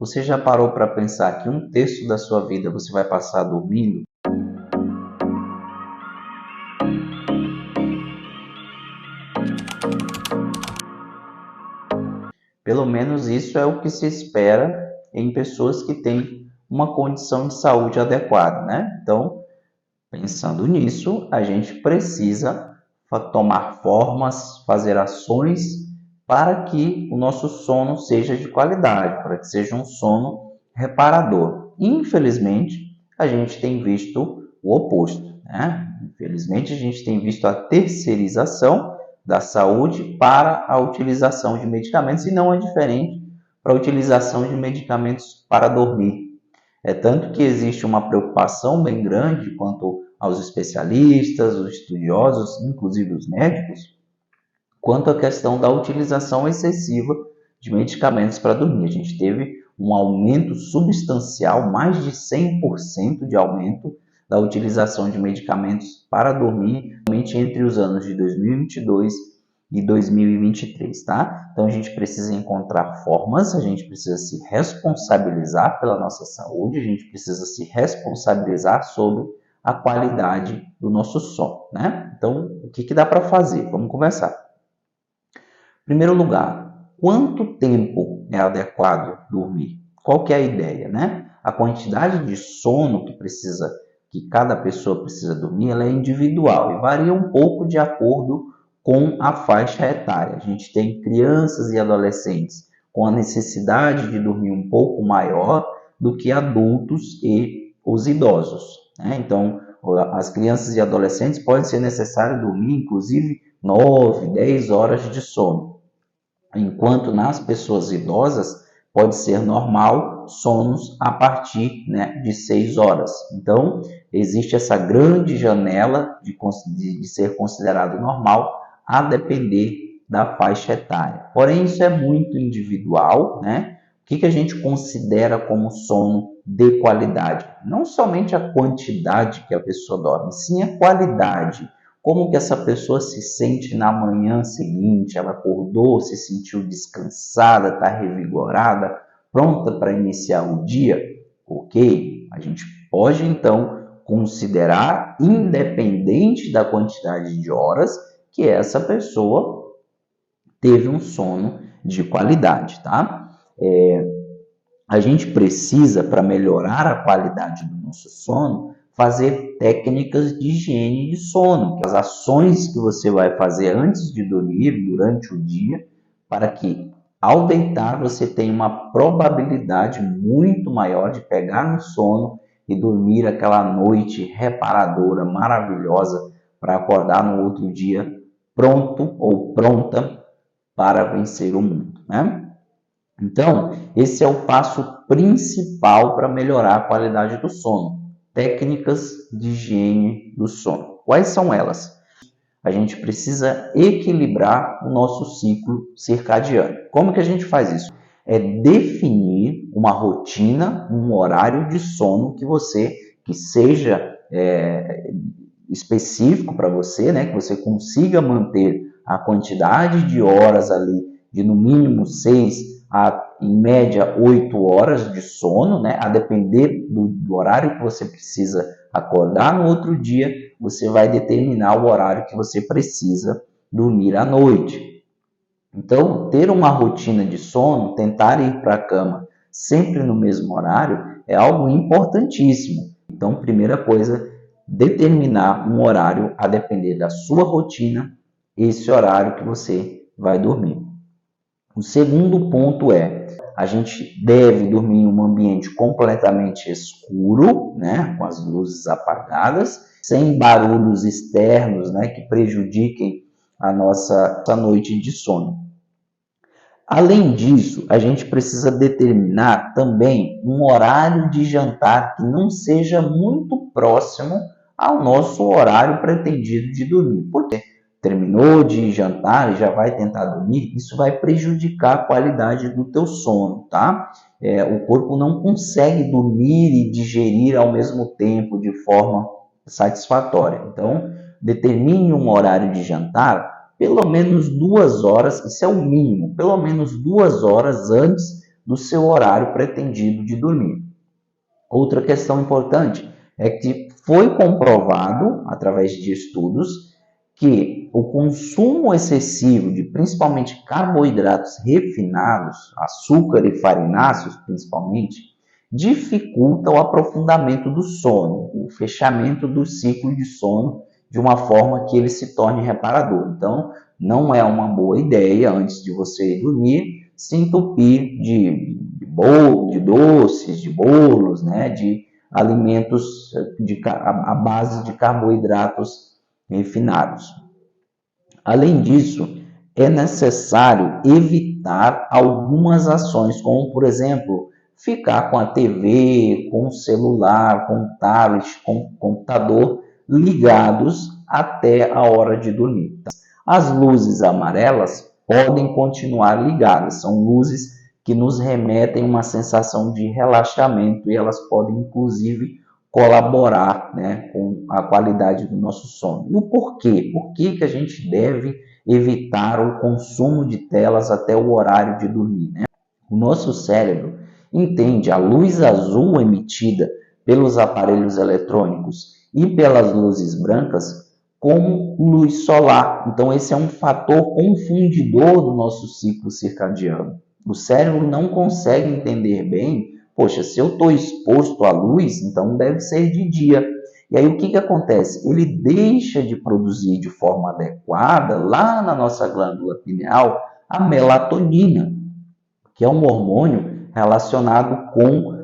Você já parou para pensar que 1/3 da sua vida você vai passar dormindo? Pelo menos isso é o que se espera em pessoas que têm uma condição de saúde adequada, né? Então, pensando nisso, a gente precisa tomar formas, fazer ações para que o nosso sono seja de qualidade, para que seja um sono reparador. Infelizmente, a gente tem visto o oposto, né? Infelizmente, a gente tem visto a terceirização da saúde para a utilização de medicamentos e não é diferente para a utilização de medicamentos para dormir. É tanto que existe uma preocupação bem grande quanto aos especialistas, os estudiosos, inclusive os médicos, quanto à questão da utilização excessiva de medicamentos para dormir. A gente teve um aumento substancial, mais de 100% de aumento da utilização de medicamentos para dormir, entre os anos de 2022 e 2023, tá? Então a gente precisa encontrar formas, a gente precisa se responsabilizar pela nossa saúde, a gente precisa se responsabilizar sobre a qualidade do nosso sono, né? Então, o que dá para fazer? Vamos conversar. Em primeiro lugar, quanto tempo é adequado dormir? Qual que é a ideia, né? A quantidade de sono que cada pessoa precisa dormir, ela é individual e varia um pouco de acordo com a faixa etária. A gente tem crianças e adolescentes com a necessidade de dormir um pouco maior do que adultos e os idosos, né? Então, as crianças e adolescentes pode ser necessário dormir, inclusive, 9, 10 horas de sono, enquanto nas pessoas idosas pode ser normal sonos a partir, né, de 6 horas. Então, existe essa grande janela de ser considerado normal a depender da faixa etária. Porém, isso é muito individual, né? O que a gente considera como sono de qualidade? Não somente a quantidade que a pessoa dorme, sim a qualidade. Como que essa pessoa se sente na manhã seguinte? Ela acordou, se sentiu descansada, está revigorada, pronta para iniciar o dia? Ok, a gente pode então considerar, independente da quantidade de horas, que essa pessoa teve um sono de qualidade, tá? A gente precisa, para melhorar a qualidade do nosso sono, fazer técnicas de higiene de sono, as ações que você vai fazer antes de dormir, durante o dia, para que ao deitar você tenha uma probabilidade muito maior de pegar no sono e dormir aquela noite reparadora, maravilhosa, para acordar no outro dia pronto ou pronta para vencer o mundo, né? Então, esse é o passo principal para melhorar a qualidade do sono. Técnicas de higiene do sono. Quais são elas? A gente precisa equilibrar o nosso ciclo circadiano. Como que a gente faz isso? É definir uma rotina, um horário de sono que seja específico para você, né? Que você consiga manter a quantidade de horas ali, de no mínimo 6 a, em média, 8 horas de sono, né? A depender do horário que você precisa acordar no outro dia, você vai determinar o horário que você precisa dormir à noite. Então, ter uma rotina de sono, tentar ir para a cama sempre no mesmo horário, é algo importantíssimo. Então, primeira coisa, determinar um horário a depender da sua rotina, esse horário que você vai dormir. O segundo ponto é, a gente deve dormir em um ambiente completamente escuro, né, com as luzes apagadas, sem barulhos externos, né, que prejudiquem a nossa noite de sono. Além disso, a gente precisa determinar também um horário de jantar que não seja muito próximo ao nosso horário pretendido de dormir. Por quê? Terminou de jantar e já vai tentar dormir, isso vai prejudicar a qualidade do teu sono, tá? O corpo não consegue dormir e digerir ao mesmo tempo de forma satisfatória. Então, determine um horário de jantar pelo menos 2 horas, isso é o mínimo, pelo menos 2 horas antes do seu horário pretendido de dormir. Outra questão importante é que foi comprovado, através de estudos, que o consumo excessivo de principalmente carboidratos refinados, açúcar e farináceos principalmente, dificulta o aprofundamento do sono, o fechamento do ciclo de sono de uma forma que ele se torne reparador. Então, não é uma boa ideia, antes de você ir dormir, se entupir de doces, de bolos, né, de alimentos à base de carboidratos refinados. Além disso, é necessário evitar algumas ações, como, por exemplo, ficar com a TV, com o celular, com o tablet, com o computador ligados até a hora de dormir. As luzes amarelas podem continuar ligadas, são luzes que nos remetem a uma sensação de relaxamento e elas podem, inclusive, colaborar, né, com a qualidade do nosso sono. E o porquê? Por que a gente deve evitar o consumo de telas até o horário de dormir, né? O nosso cérebro entende a luz azul emitida pelos aparelhos eletrônicos e pelas luzes brancas como luz solar. Então, esse é um fator confundidor do nosso ciclo circadiano. O cérebro não consegue entender bem, poxa, se eu estou exposto à luz, então deve ser de dia. E aí o que acontece? Ele deixa de produzir de forma adequada, lá na nossa glândula pineal, a melatonina, que é um hormônio relacionado com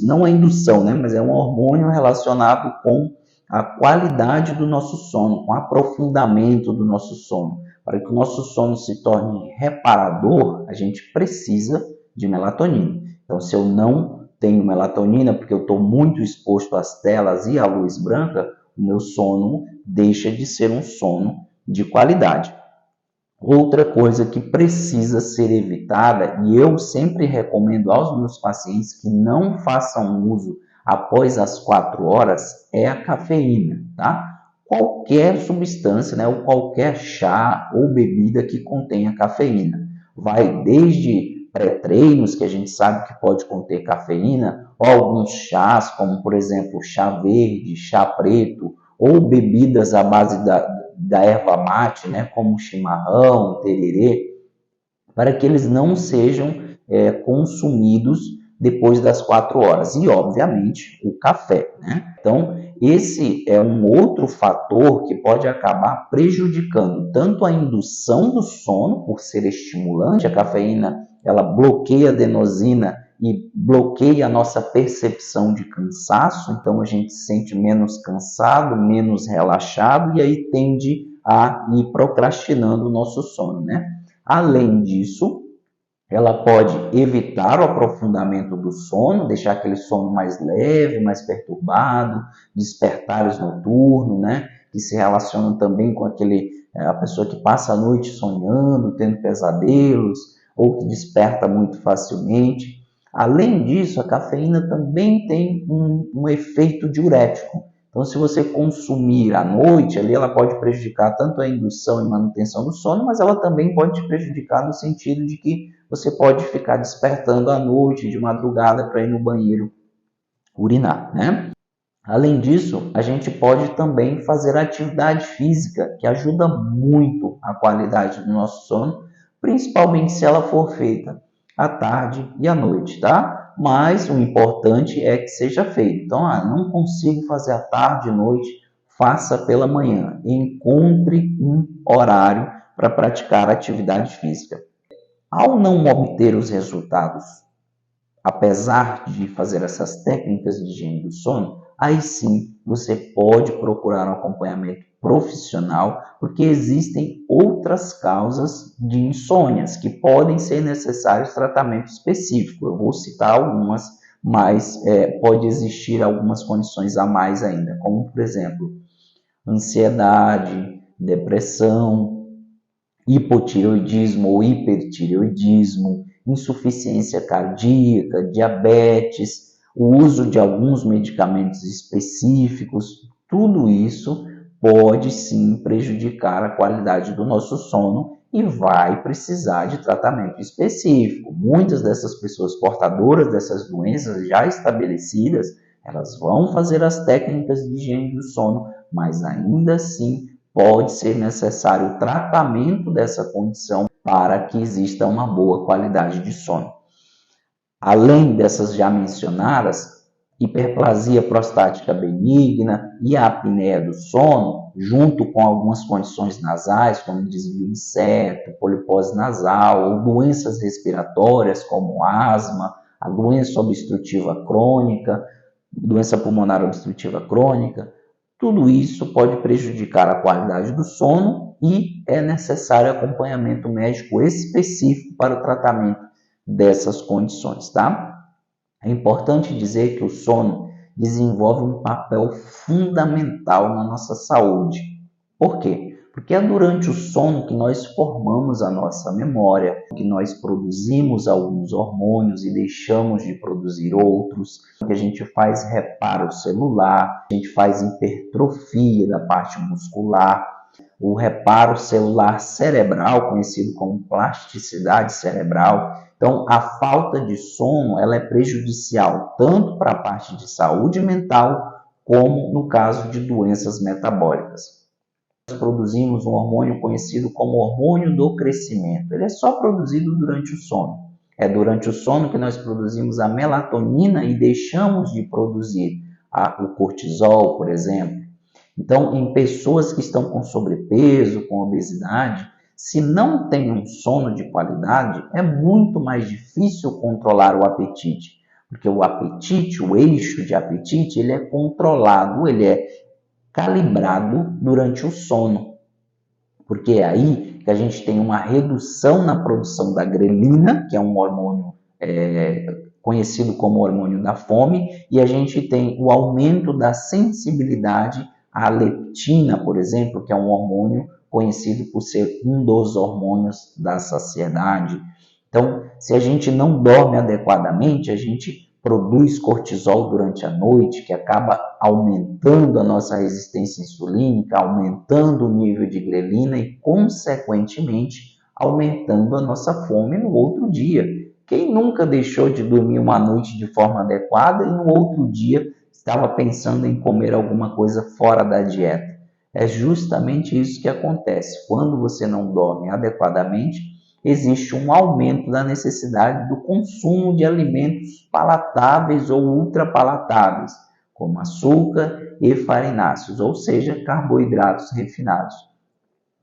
não a indução, né? Mas é um hormônio relacionado com a qualidade do nosso sono, com o aprofundamento do nosso sono. Para que o nosso sono se torne reparador, a gente precisa de melatonina. Então, se eu não tenho melatonina, porque eu estou muito exposto às telas e à luz branca, o meu sono deixa de ser um sono de qualidade. Outra coisa que precisa ser evitada, e eu sempre recomendo aos meus pacientes que não façam uso após as 4 horas, é a cafeína, tá? Qualquer substância, né, ou qualquer chá ou bebida que contenha cafeína. Vai desde pré-treinos, que a gente sabe que pode conter cafeína, ou alguns chás, como por exemplo chá verde, chá preto, ou bebidas à base da erva mate, né, como chimarrão, tererê, para que eles não sejam consumidos depois das 4 horas. E, obviamente, o café, né? Então, esse é um outro fator que pode acabar prejudicando tanto a indução do sono, por ser estimulante. A cafeína, ela bloqueia a adenosina e bloqueia a nossa percepção de cansaço, então a gente se sente menos cansado, menos relaxado e aí tende a ir procrastinando o nosso sono, né? Além disso, ela pode evitar o aprofundamento do sono, deixar aquele sono mais leve, mais perturbado, despertares noturnos, né? Que se relacionam também com a pessoa que passa a noite sonhando, tendo pesadelos, ou que desperta muito facilmente. Além disso, a cafeína também tem um efeito diurético. Então, se você consumir à noite, ali ela pode prejudicar tanto a indução e manutenção do sono, mas ela também pode te prejudicar no sentido de que você pode ficar despertando à noite, de madrugada, para ir no banheiro urinar, né? Além disso, a gente pode também fazer atividade física, que ajuda muito a qualidade do nosso sono, principalmente se ela for feita à tarde e à noite, tá? Mas o importante é que seja feito. Então, não consigo fazer à tarde e noite, faça pela manhã. Encontre um horário para praticar atividade física. Ao não obter os resultados, apesar de fazer essas técnicas de higiene do sono, aí sim você pode procurar um acompanhamento profissional, porque existem outras causas de insônias que podem ser necessários tratamento específico. Eu vou citar algumas, mas pode existir algumas condições a mais ainda, como por exemplo, ansiedade, depressão, hipotireoidismo ou hipertireoidismo, insuficiência cardíaca, diabetes, o uso de alguns medicamentos específicos, tudo isso pode sim prejudicar a qualidade do nosso sono e vai precisar de tratamento específico. Muitas dessas pessoas portadoras dessas doenças já estabelecidas, elas vão fazer as técnicas de higiene do sono, mas ainda assim pode ser necessário o tratamento dessa condição para que exista uma boa qualidade de sono. Além dessas já mencionadas, hiperplasia prostática benigna e a apneia do sono, junto com algumas condições nasais, como desvio de septo, polipose nasal, ou doenças respiratórias, como asma, a doença obstrutiva crônica, doença pulmonar obstrutiva crônica, tudo isso pode prejudicar a qualidade do sono e é necessário acompanhamento médico específico para o tratamento dessas condições, tá? É importante dizer que o sono desenvolve um papel fundamental na nossa saúde. Por quê? Porque é durante o sono que nós formamos a nossa memória, que nós produzimos alguns hormônios e deixamos de produzir outros, que a gente faz reparo celular, a gente faz hipertrofia da parte muscular, o reparo celular cerebral, conhecido como plasticidade cerebral. Então, a falta de sono ela é prejudicial tanto para a parte de saúde mental, como no caso de doenças metabólicas. Nós produzimos um hormônio conhecido como hormônio do crescimento. Ele é só produzido durante o sono. É durante o sono que nós produzimos a melatonina e deixamos de produzir o cortisol, por exemplo. Então, em pessoas que estão com sobrepeso, com obesidade, se não tem um sono de qualidade, é muito mais difícil controlar o apetite. Porque o apetite, o eixo de apetite, ele é controlado, ele é calibrado durante o sono. Porque é aí que a gente tem uma redução na produção da grelina, que é um hormônio conhecido como hormônio da fome, e a gente tem o aumento da sensibilidade à leptina, por exemplo, que é um hormônio conhecido por ser um dos hormônios da saciedade. Então, se a gente não dorme adequadamente, a gente produz cortisol durante a noite, que acaba aumentando a nossa resistência insulínica, aumentando o nível de grelina e, consequentemente, aumentando a nossa fome no outro dia. Quem nunca deixou de dormir uma noite de forma adequada e no outro dia estava pensando em comer alguma coisa fora da dieta? É justamente isso que acontece. Quando você não dorme adequadamente, existe um aumento da necessidade do consumo de alimentos palatáveis ou ultrapalatáveis, como açúcar e farináceos, ou seja, carboidratos refinados.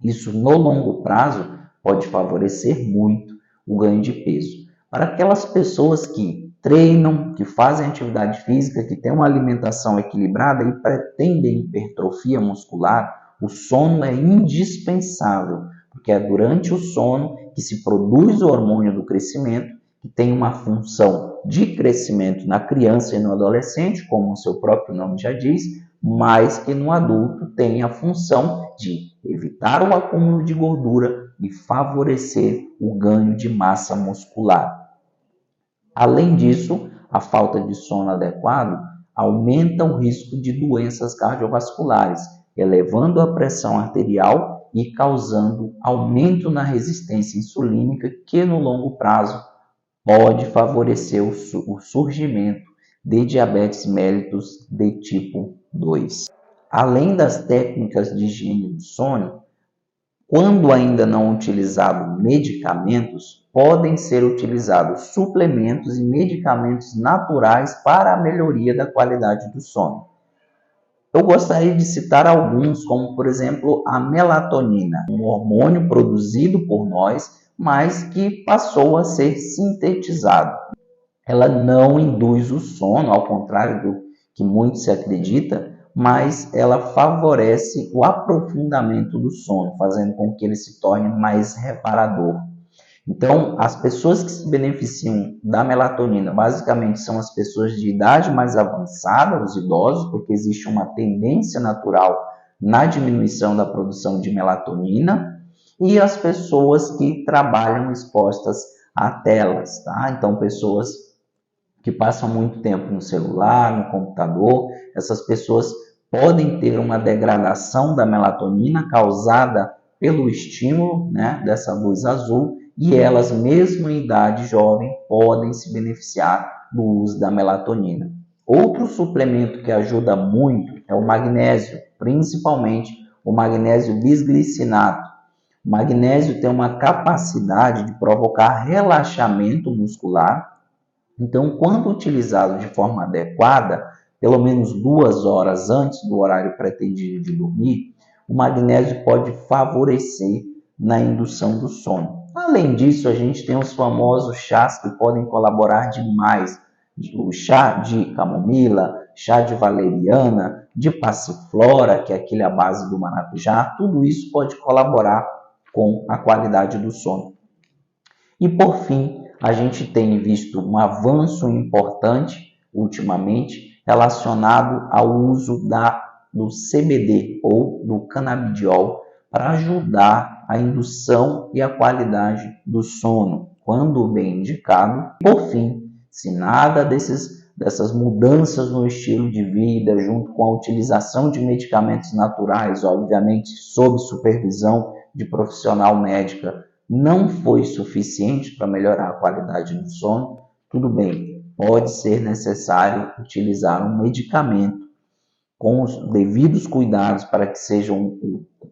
Isso, no longo prazo, pode favorecer muito o ganho de peso. Para aquelas pessoas que treinam, que fazem atividade física, que têm uma alimentação equilibrada e pretendem hipertrofia muscular, o sono é indispensável, porque é durante o sono que se produz o hormônio do crescimento, que tem uma função de crescimento na criança e no adolescente, como o seu próprio nome já diz, mas que no adulto tem a função de evitar o acúmulo de gordura e favorecer o ganho de massa muscular. Além disso, a falta de sono adequado aumenta o risco de doenças cardiovasculares, elevando a pressão arterial e causando aumento na resistência insulínica, que no longo prazo pode favorecer o surgimento de diabetes mellitus de tipo 2. Além das técnicas de higiene do sono, quando ainda não utilizados medicamentos, podem ser utilizados suplementos e medicamentos naturais para a melhoria da qualidade do sono. Eu gostaria de citar alguns, como por exemplo a melatonina, um hormônio produzido por nós, mas que passou a ser sintetizado. Ela não induz o sono, ao contrário do que muito se acredita, mas ela favorece o aprofundamento do sono, fazendo com que ele se torne mais reparador. Então, as pessoas que se beneficiam da melatonina, basicamente são as pessoas de idade mais avançada, os idosos, porque existe uma tendência natural na diminuição da produção de melatonina, e as pessoas que trabalham expostas a telas, tá? Então, pessoas que passam muito tempo no celular, no computador, essas pessoas podem ter uma degradação da melatonina causada pelo estímulo, né, dessa luz azul, e elas, mesmo em idade jovem, podem se beneficiar do uso da melatonina. Outro suplemento que ajuda muito é o magnésio, principalmente o magnésio bisglicinato. O magnésio tem uma capacidade de provocar relaxamento muscular. Então, quando utilizado de forma adequada, pelo menos 2 horas antes do horário pretendido de dormir, o magnésio pode favorecer na indução do sono. Além disso, a gente tem os famosos chás que podem colaborar demais. O chá de camomila, chá de valeriana, de passiflora, que é aquele à base do maracujá, tudo isso pode colaborar com a qualidade do sono. E por fim, a gente tem visto um avanço importante ultimamente relacionado ao uso do CBD ou do canabidiol para ajudar a indução e a qualidade do sono, quando bem indicado. Por fim, se nada dessas mudanças no estilo de vida, junto com a utilização de medicamentos naturais, obviamente sob supervisão de profissional médica, não foi suficiente para melhorar a qualidade do sono, tudo bem, pode ser necessário utilizar um medicamento com os devidos cuidados para que seja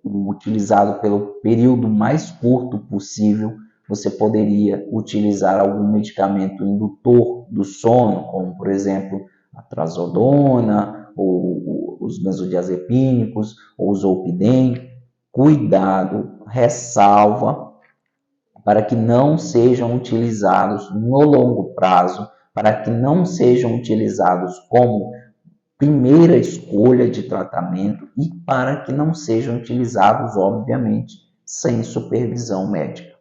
utilizado pelo período mais curto possível. Você poderia utilizar algum medicamento indutor do sono, como por exemplo a trazodona, ou os benzodiazepínicos, ou o zolpidem. Cuidado, ressalva, para que não sejam utilizados no longo prazo, para que não sejam utilizados como primeira escolha de tratamento e para que não sejam utilizados, obviamente, sem supervisão médica.